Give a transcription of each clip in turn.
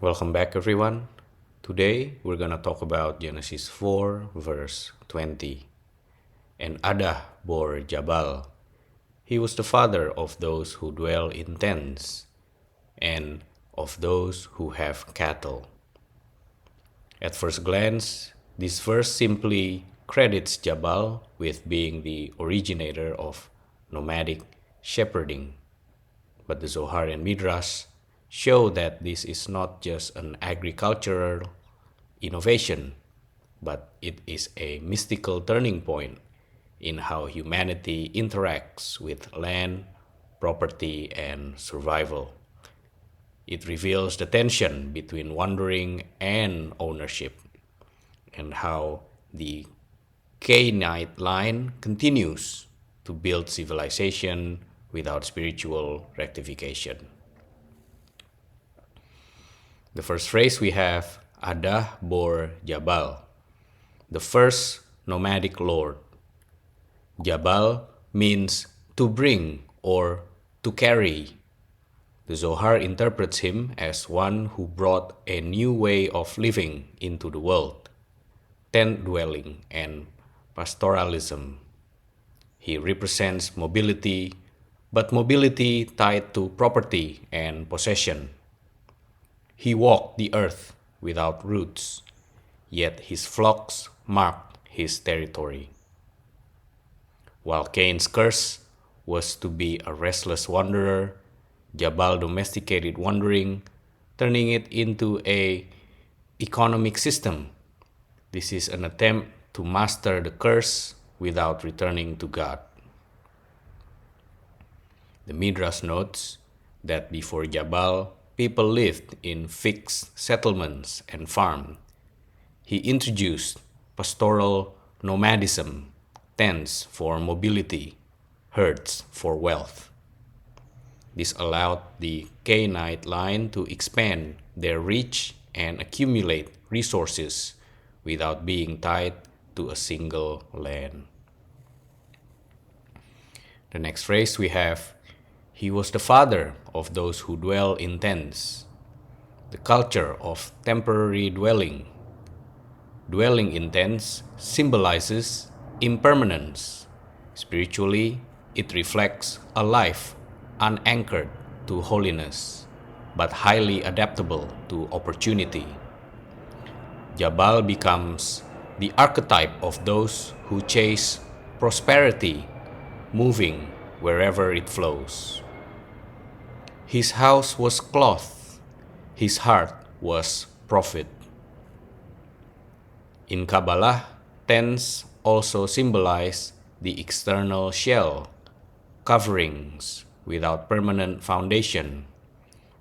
Welcome back, everyone. Today we're gonna talk about Genesis 4, verse 20. And Adah bore Jabal. He was the father of those who dwell in tents and of those who have cattle. At first glance, this verse simply credits Jabal with being the originator of nomadic shepherding. But the Zohar and Midrash show that this is not just an agricultural innovation, but it is a mystical turning point in how humanity interacts with land, property, and survival. It reveals the tension between wandering and ownership, and how the Canaanite line continues to build civilization without spiritual rectification. The first phrase we have, Adah bore Jabal, the first nomadic lord. Jabal means to bring or to carry. The Zohar interprets him as one who brought a new way of living into the world, tent dwelling and pastoralism. He represents mobility, but mobility tied to property and possession. He walked the earth without roots, yet his flocks marked his territory. While Cain's curse was to be a restless wanderer, Jabal domesticated wandering, turning it into an economic system. This is an attempt to master the curse without returning to God. The Midrash notes that before Jabal, people lived in fixed settlements and farmed. He introduced pastoral nomadism, tents for mobility, herds for wealth. This allowed the Canaanite line to expand their reach and accumulate resources without being tied to a single land. The next phrase we have, he was the father of those who dwell in tents. The culture of temporary dwelling. Dwelling in tents symbolizes impermanence. Spiritually, it reflects a life unanchored to holiness, but highly adaptable to opportunity. Jabal becomes the archetype of those who chase prosperity, moving wherever it flows. His house was cloth, his heart was profit. In Kabbalah, tents also symbolize the external shell, coverings without permanent foundation,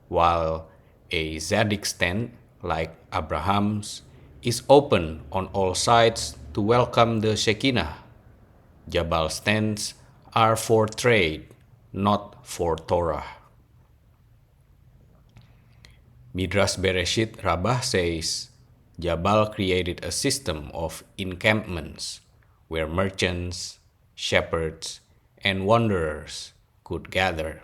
while a Zadok's tent, like Abraham's, is open on all sides to welcome the Shekinah. Jabal's tents are for trade, not for Torah. Midrash Bereshit Rabbah says, Jabal created a system of encampments where merchants, shepherds, and wanderers could gather,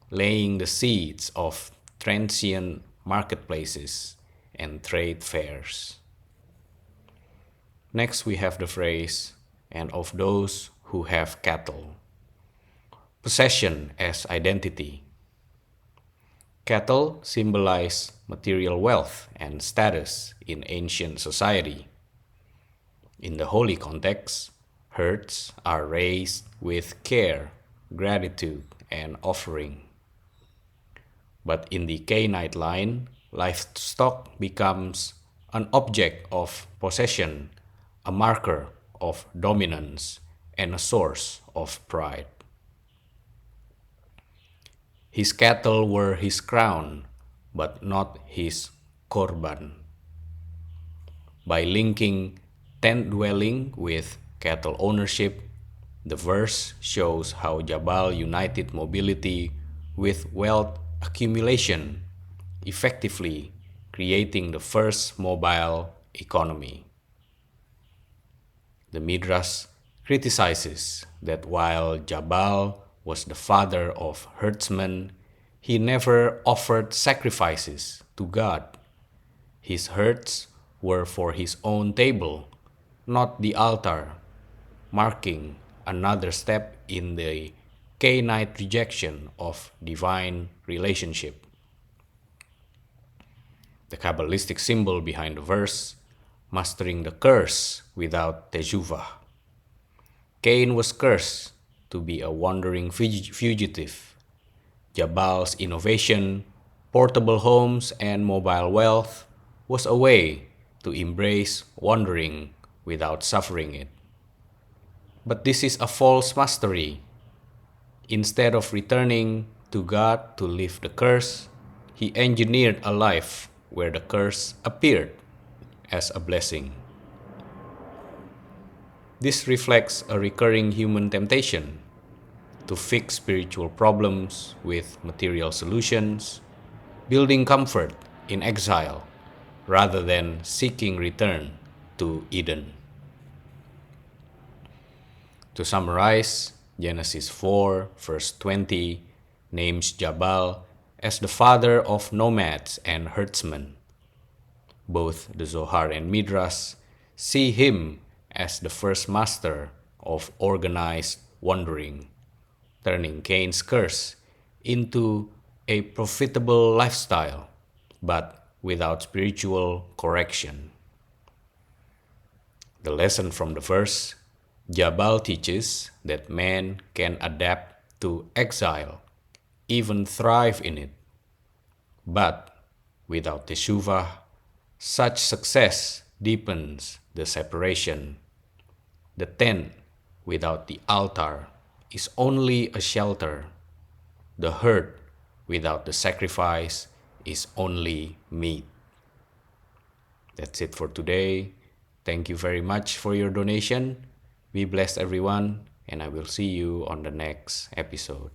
laying the seeds of transient marketplaces and trade fairs. Next, we have the phrase, and of those who have cattle. Possession as identity. Cattle symbolize material wealth and status in ancient society. In the holy context, herds are raised with care, gratitude, and offering. But in the Canaanite line, livestock becomes an object of possession, a marker of dominance, and a source of pride. His cattle were his crown, but not his korban. By linking tent dwelling with cattle ownership, the verse shows how Jabal united mobility with wealth accumulation, effectively creating the first mobile economy. The Midrash criticizes that while Jabal was the father of herdsmen, he never offered sacrifices to God His hurts were for his own table, not the altar, marking another step in the Canaanite rejection of divine relationship. The Kabbalistic symbol behind the verse, mastering the curse without teshuvah. Cain was cursed to be a wandering fugitive. Jabal's innovation, portable homes, and mobile wealth was a way to embrace wandering without suffering it. But this is a false mastery. Instead of returning to God to lift the curse, he engineered a life where the curse appeared as a blessing. This reflects a recurring human temptation to fix spiritual problems with material solutions, building comfort in exile rather than seeking return to Eden. To summarize, Genesis 4, verse 20 names Jabal as the father of nomads and herdsmen. Both the Zohar and Midrash see him as the first master of organized wandering, turning Cain's curse into a profitable lifestyle, but without spiritual correction. The lesson from the verse, Jabal teaches that man can adapt to exile, even thrive in it. But without teshuvah, such success deepens the separation. The tent without the altar is only a shelter. The herd without the sacrifice is only meat. That's it for today. Thank you very much for your donation. Be blessed, everyone, and I will see you on the next episode.